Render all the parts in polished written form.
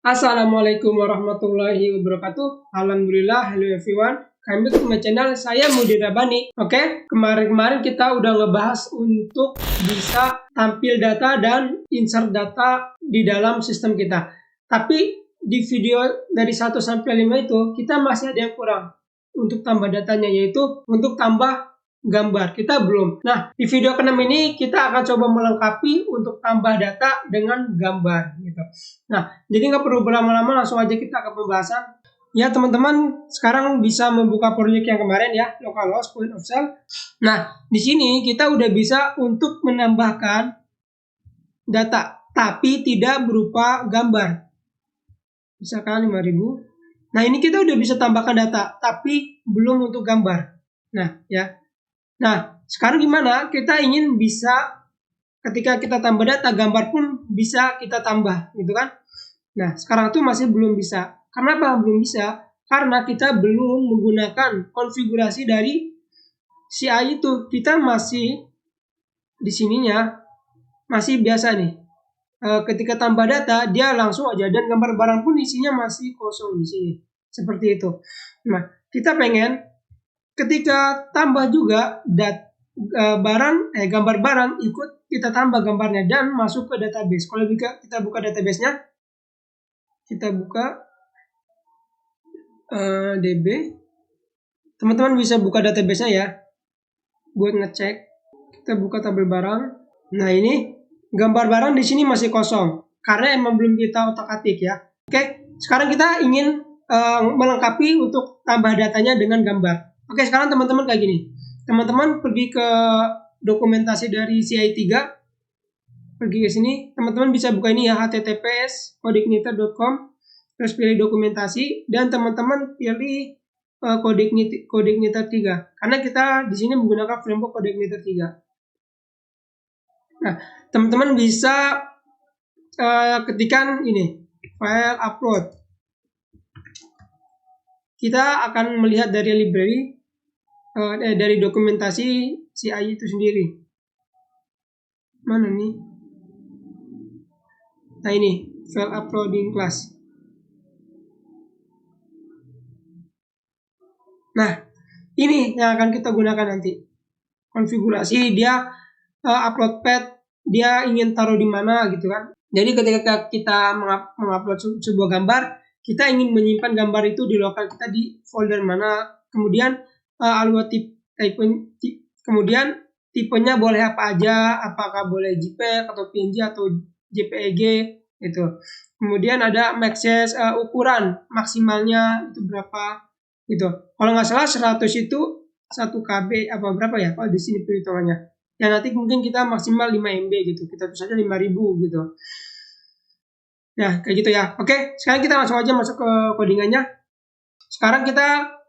Assalamualaikum warahmatullahi wabarakatuh. Alhamdulillah, hello everyone. Kembali ke my channel, saya Mudi Rabani. Oke, kemarin kita udah ngebahas untuk bisa tampil data dan insert data di dalam sistem kita. Tapi di video dari 1 sampai 5 itu, kita masih ada yang kurang untuk tambah datanya, yaitu untuk tambah gambar. Kita belum. Nah, di video ke-6 ini kita akan coba melengkapi untuk tambah data dengan gambar gitu. Nah, jadi nggak perlu berlama-lama, langsung aja kita ke pembahasan. Ya teman-teman, sekarang bisa membuka proyek yang kemarin ya, localhost point of sale. Nah, di sini kita udah bisa untuk menambahkan data, tapi tidak berupa gambar. Misalkan 5.000. Nah, ini kita udah bisa tambahkan data, tapi belum untuk gambar. Nah, ya. Nah, sekarang gimana? Kita ingin bisa ketika kita tambah data, gambar pun bisa kita tambah, gitu kan? Nah, sekarang tuh masih belum bisa. Kenapa belum bisa? Karena kita belum menggunakan konfigurasi dari CI itu. Kita masih di sininya masih biasa nih. Ketika tambah data, dia langsung aja, dan gambar barang pun isinya masih kosong di sini. Seperti itu. Nah, kita pengen ketika tambah juga gambar barang ikut kita tambah gambarnya dan masuk ke database. Kalau kita buka database-nya, kita buka DB. Teman-teman bisa buka database-nya ya buat ngecek. Kita buka tabel barang. Nah, ini gambar barang di sini masih kosong karena emang belum kita otak-atik ya. Oke, sekarang kita ingin melengkapi untuk tambah datanya dengan gambar. Oke, sekarang teman-teman kayak gini. Teman-teman pergi ke dokumentasi dari CI3. Pergi ke sini, teman-teman bisa buka ini ya, https://codeigniter.com, terus pilih dokumentasi dan teman-teman pilih Codeigniter 3 karena kita di sini menggunakan framework Codeigniter 3. Nah, teman-teman bisa ketikkan ini file upload. Kita akan melihat dari library dari dokumentasi CI itu sendiri. Mana nih? Nah, ini file uploading class. Nah, ini yang akan kita gunakan nanti. Konfigurasi dia upload path, dia ingin taruh di mana gitu kan. Jadi ketika kita mengupload sebuah gambar, kita ingin menyimpan gambar itu di lokal kita di folder mana. Kemudian kemudian tipenya boleh apa aja, apakah boleh JPEG atau PNG atau JPEG gitu. Kemudian ada maxes, ukuran maksimalnya itu berapa gitu. Kalau nggak salah 100 itu 1 KB apa berapa ya? Kalau di sini perhitungannya. Ya nanti mungkin kita maksimal 5 MB gitu. Kita tulis aja 5.000 gitu. Nah, kayak gitu ya. Oke, sekarang kita langsung aja masuk ke codingannya. Sekarang kita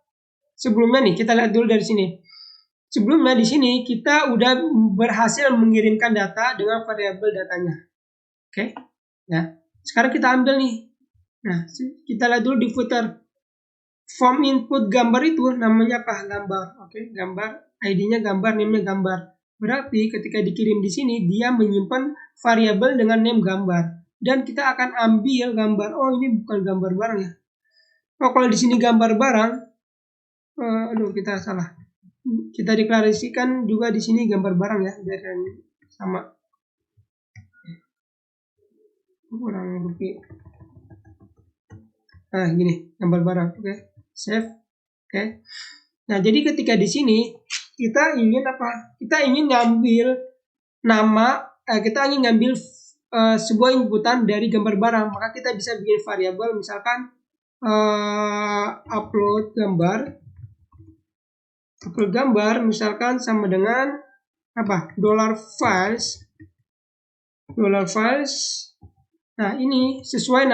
sebelumnya nih, kita lihat dulu dari sini. Sebelumnya di sini kita udah berhasil mengirimkan data dengan variabel datanya. Oke. Ya. Sekarang kita ambil nih. Nah, kita lihat dulu di footer. Form input gambar itu namanya apa? Gambar. Oke, gambar. ID-nya gambar, name-nya gambar. Berarti ketika dikirim di sini dia menyimpan variabel dengan name gambar. Dan kita akan ambil gambar. Oh, ini bukan gambar barang ya. Oh, kalau di sini gambar barang, kita salah. Kita deklarasikan juga di sini gambar barang ya, biar sama. Kurang lebih. Nah, gini, gambar barang. Oke. Save. Oke. Nah, jadi ketika di sini kita ingin apa? Kita ingin ngambil nama, kita ingin ngambil sebuah inputan dari gambar barang, maka kita bisa bikin variabel, misalkan upload gambar misalkan sama dengan apa? $files. Nah, ini sesuai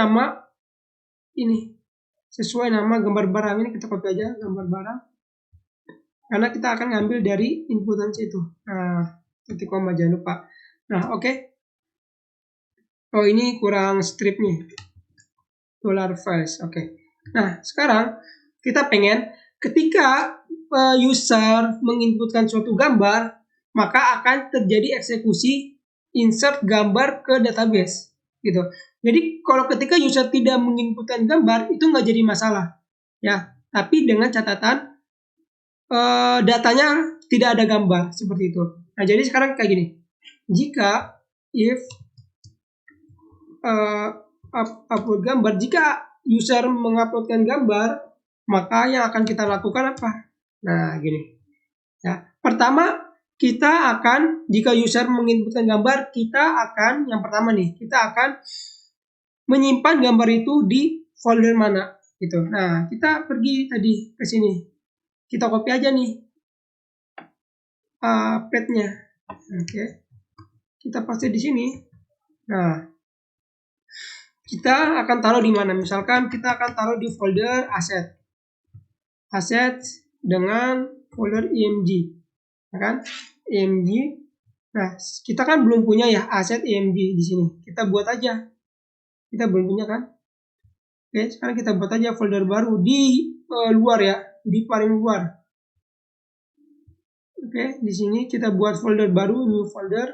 nama gambar barang. Ini kita copy aja gambar barang karena kita akan ngambil dari inputan situ. Nah, titik koma jangan lupa. Nah, oke. Oh, ini kurang strip nih. $files. Oke. Nah, sekarang kita pengen ketika user menginputkan suatu gambar, maka akan terjadi eksekusi insert gambar ke database. gitu. Jadi kalau ketika user tidak menginputkan gambar itu nggak jadi masalah, ya. Tapi dengan catatan datanya tidak ada gambar seperti itu. Nah, jadi sekarang kayak gini. Jika if upload gambar, jika user menguploadkan gambar, maka yang akan kita lakukan apa? Nah, gini. Ya, pertama kita akan, jika user menginputkan gambar, kita akan yang pertama nih, kita akan menyimpan gambar itu di folder mana gitu. Nah, kita pergi tadi ke sini. Kita copy aja nih path-nya. Oke. Kita paste di sini. Nah, kita akan taruh di mana? Misalkan kita akan taruh di folder asset. Asset dengan folder img. Ya kan? Img. Nah, kita kan belum punya ya asset img di sini. Kita buat aja. Kita belum punya kan? Oke, sekarang kita buat aja folder baru di luar ya, di paling luar. Oke, di sini kita buat folder baru, new folder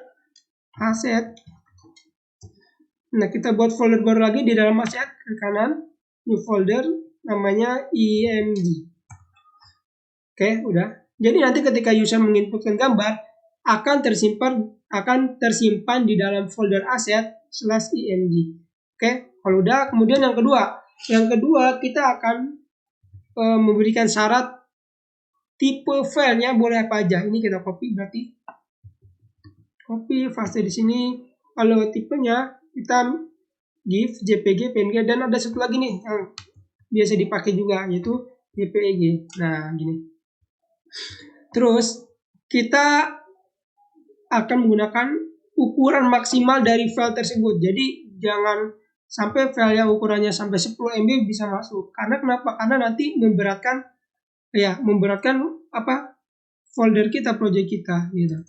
asset. Nah, kita buat folder baru lagi di dalam asset ke kanan, new folder namanya img. Oke, udah. Jadi nanti ketika user menginputkan gambar akan tersimpan di dalam folder asset /img. Oke, kalau udah, kemudian yang kedua kita akan memberikan syarat tipe filenya boleh apa aja. Ini kita copy, berarti copy paste di sini. Kalau tipenya kita GIF, JPG, PNG, dan ada satu lagi nih yang biasa dipakai juga, yaitu JPEG. Nah, gini. Terus kita akan menggunakan ukuran maksimal dari file tersebut. Jadi jangan sampai file yang ukurannya sampai 10 MB bisa masuk. Karena kenapa? Karena nanti memberatkan apa? Folder kita, project kita gitu.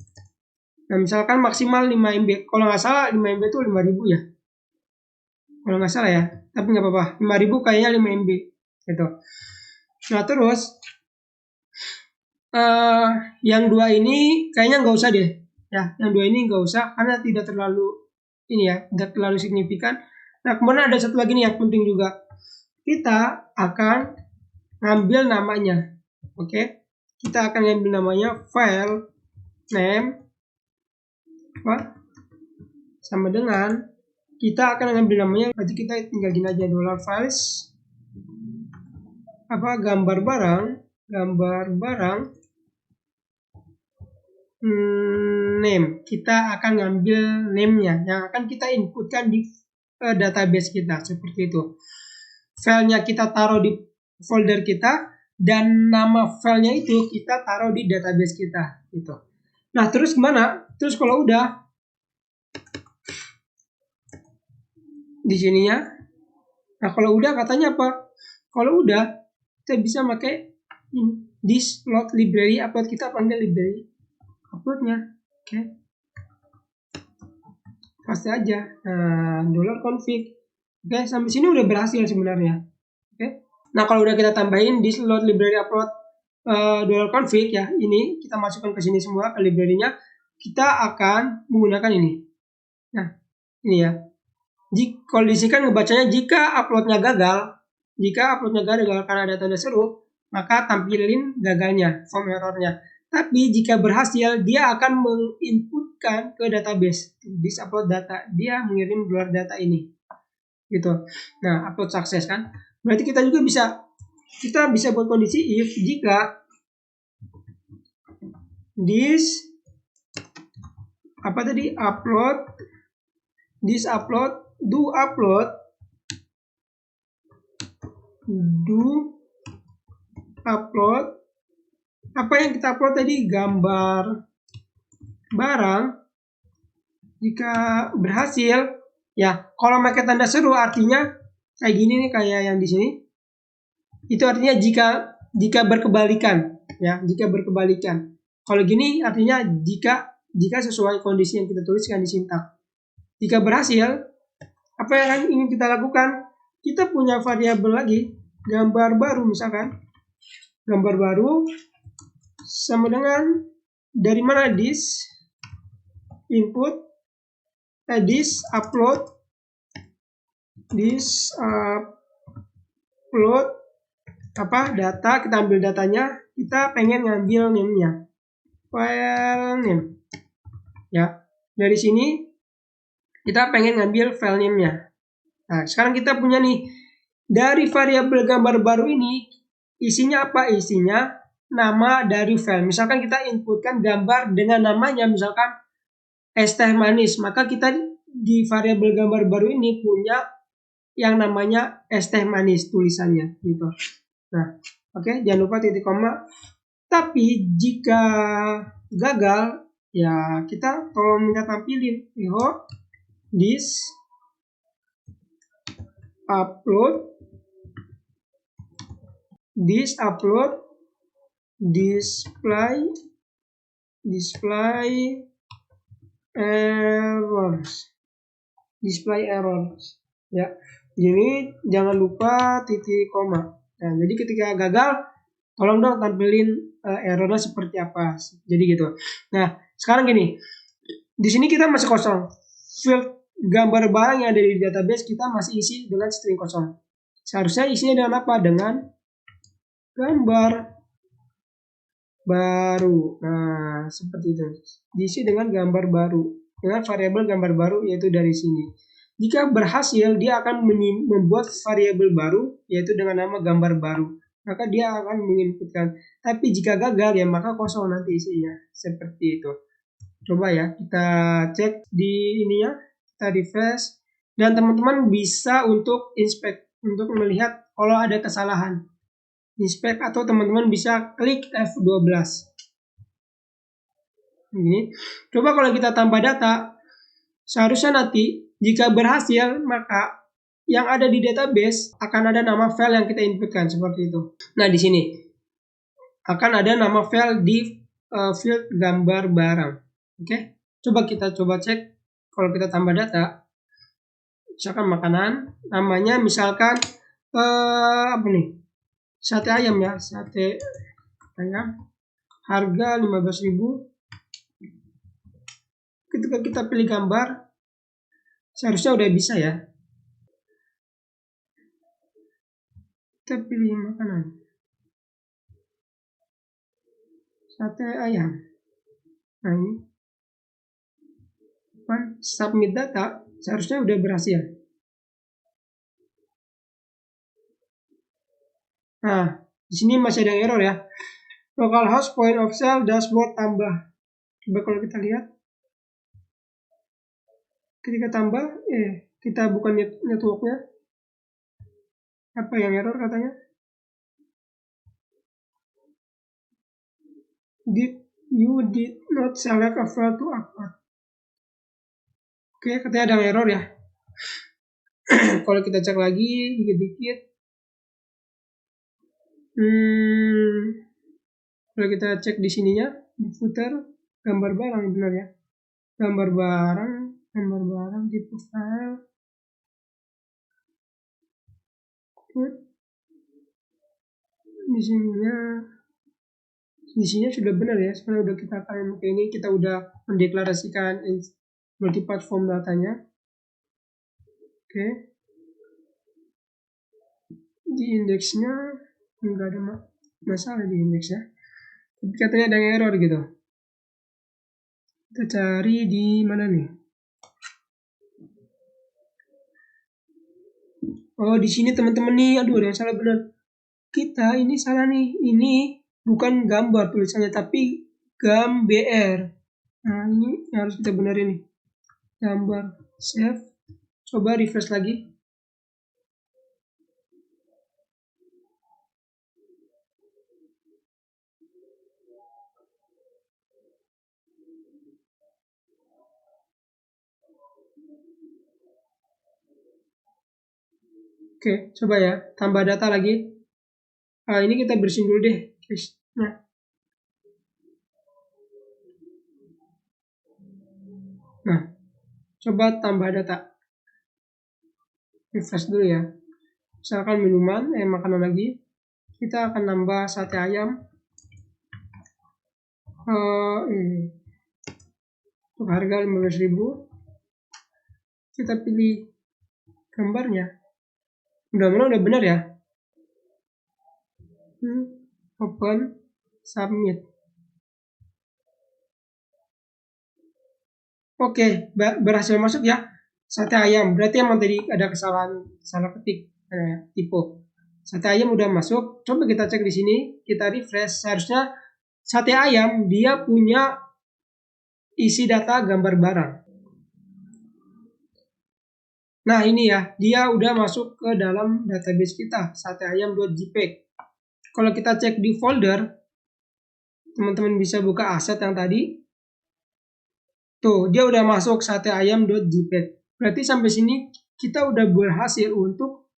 Nah, misalkan maksimal 5 MB. Kalau nggak salah 5 MB itu 5.000 ya. Kalau nggak salah ya. Tapi nggak apa-apa. 5.000 kayaknya 5 MB gitu. Nah, terus yang dua ini kayaknya nggak usah deh. Ya, yang dua ini nggak usah karena tidak terlalu signifikan. Nah, kemudian ada satu lagi nih yang penting juga. Kita akan ngambil namanya. Oke. Kita akan ngambil namanya file name sama dengan kita akan ngambil namanya, berarti kita tinggal gini aja, $files gambar barang name. Kita akan ngambil name-nya yang akan kita inputkan di database kita, seperti itu. Filenya kita taruh di folder kita dan nama filenya itu kita taruh di database kita gitu. Nah, terus gimana? Terus kalau udah di sininya. Nah, kalau udah katanya apa? Kalau udah kita bisa pakai this load library upload, kita panggil library uploadnya. Oke. Paste aja. Nah, $config. Oke, sampai sini udah berhasil sebenarnya. Oke. Nah, kalau udah kita tambahin this load library upload $config ya, ini kita masukkan ke sini semua ke library-nya. Kita akan menggunakan ini. Nah, ini ya. Kalau di sini kan ngebacanya jika uploadnya gagal karena ada tanda seru, maka tampilin gagalnya, form errornya. Tapi jika berhasil, dia akan menginputkan ke database, this upload data, dia mengirim keluar data ini, gitu. Nah, upload sukses kan? Berarti kita bisa buat kondisi if jika this do upload apa yang kita upload tadi, gambar barang. Jika berhasil ya, kalau pakai tanda seru artinya kayak gini nih, kayak yang di sini. Itu artinya jika berkebalikan ya, jika berkebalikan. Kalau gini artinya jika sesuai kondisi yang kita tuliskan di sintak. Jika berhasil, apa yang ingin kita lakukan? Kita punya variabel lagi, gambar baru misalkan. Gambar baru sama dengan dari mana this input, this upload this upload data, kita ambil datanya, kita pengen ngambil name-nya, file name ya. Dari sini kita pengen ngambil file name-nya. Nah, sekarang kita punya nih, dari variabel gambar baru ini isinya apa? Isinya nama dari file. Misalkan kita inputkan gambar dengan namanya, misalkan es teh manis, maka kita di variabel gambar baru ini punya yang namanya es teh manis tulisannya gitu. Nah, oke, jangan lupa titik koma. Tapi jika gagal, ya kita tolong minta tampilin this upload display errors ya. Ini jangan lupa titik koma. Nah, jadi ketika gagal, tolong dong tampilin errornya seperti apa. Jadi gitu. Nah, sekarang gini, di sini kita masih kosong. Field gambar barang yang ada di database kita masih isi dengan string kosong. Seharusnya isinya dengan apa? Dengan gambar baru. Nah, seperti itu. Diisi dengan gambar baru, dengan variabel gambar baru, yaitu dari sini. Jika berhasil, dia akan membuat variabel baru, yaitu dengan nama gambar baru. Maka dia akan menginputkan. Tapi jika gagal, ya maka kosong nanti isinya. Seperti itu. Coba ya, kita cek di ininya, kita refresh. Dan teman-teman bisa untuk inspect, untuk melihat kalau ada kesalahan. Inspect, atau teman-teman bisa klik F12. Ini. Coba kalau kita tambah data, seharusnya nanti jika berhasil, maka yang ada di database akan ada nama file yang kita inputkan seperti itu. Nah, di sini akan ada nama file di field gambar barang. Oke, coba kita cek kalau kita tambah data. Misalkan makanan, namanya misalkan apa nih? Sate ayam ya, sate ayam. Harga 15.000. Ketika kita pilih gambar, seharusnya udah bisa ya. Kita pilih makanan, sate ayam. Nah, ini submit data, seharusnya udah berhasil. Nah, di sini masih ada error ya. Localhost point of sale dashboard tambah. Coba kalau kita lihat, ketika tambah, kita bukan networknya. Apa yang error katanya? You did not select a file to upload. Oke, katanya ada error ya. Kalau kita cek lagi dikit-dikit, kalau kita cek di sininya, di footer gambar barang, benar ya, gambar barang tipe file, di sini sudah benar ya. Sebenarnya udah kita akan ini, kita udah mendeklarasikan multi-platform datanya. Oke. Di indeksnya enggak ada masalah di indeksnya. Tapi katanya ada error gitu. Kita cari di mana nih? Oh, di sini teman-teman nih. Aduh, ada yang salah benar. Kita ini salah nih. Ini bukan gambar tulisannya, tapi GAMBR. Nah, ini harus kita benerin nih. Gambar. Save. Coba refresh lagi. Oke, coba ya, tambah data lagi. Ini kita bersihin dulu deh, guys. Nah, coba tambah data. Refresh dulu ya. Misalkan minuman, makanan lagi. Kita akan nambah sate ayam. Untuk harga 15.000. Kita pilih gambarnya. Mudah-mudahan udah benar ya. Open, submit. Oke, berhasil masuk ya. Sate ayam. Berarti emang tadi ada kesalahan, salah ketik, tipe. Sate ayam udah masuk. Coba kita cek di sini, kita refresh. Seharusnya sate ayam dia punya isi data gambar barang. Nah ini ya, dia udah masuk ke dalam database kita, sateayam.jpg. Kalau kita cek di folder, teman-teman bisa buka aset yang tadi. Tuh, dia udah masuk sateayam.jpg. Berarti sampai sini kita udah berhasil untuk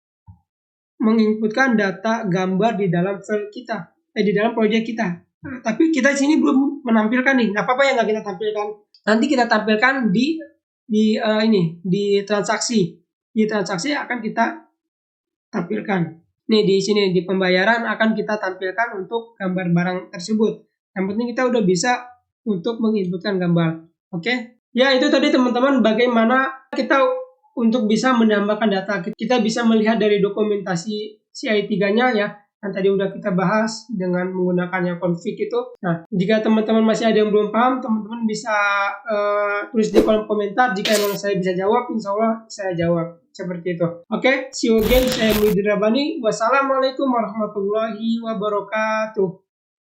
menginputkan data gambar di dalam file kita, di dalam proyek kita. Nah, tapi kita di sini belum menampilkan nih. Nggak apa-apa ya nggak kita tampilkan. Nanti kita tampilkan di transaksi. Di transaksi akan kita tampilkan. Nih di sini di pembayaran akan kita tampilkan untuk gambar barang tersebut. Yang penting kita udah bisa untuk menginputkan gambar. Oke? Ya itu tadi teman-teman bagaimana kita untuk bisa menambahkan data. Kita bisa melihat dari dokumentasi CI3-nya ya, yang tadi udah kita bahas dengan menggunakan yang config itu. Nah, jika teman-teman masih ada yang belum paham, teman-teman bisa tulis di kolom komentar. Jika memang saya bisa jawab, insya Allah saya jawab. Seperti itu. Oke, see you again. Saya Muhyiddin Rabbani. Wassalamualaikum warahmatullahi wabarakatuh.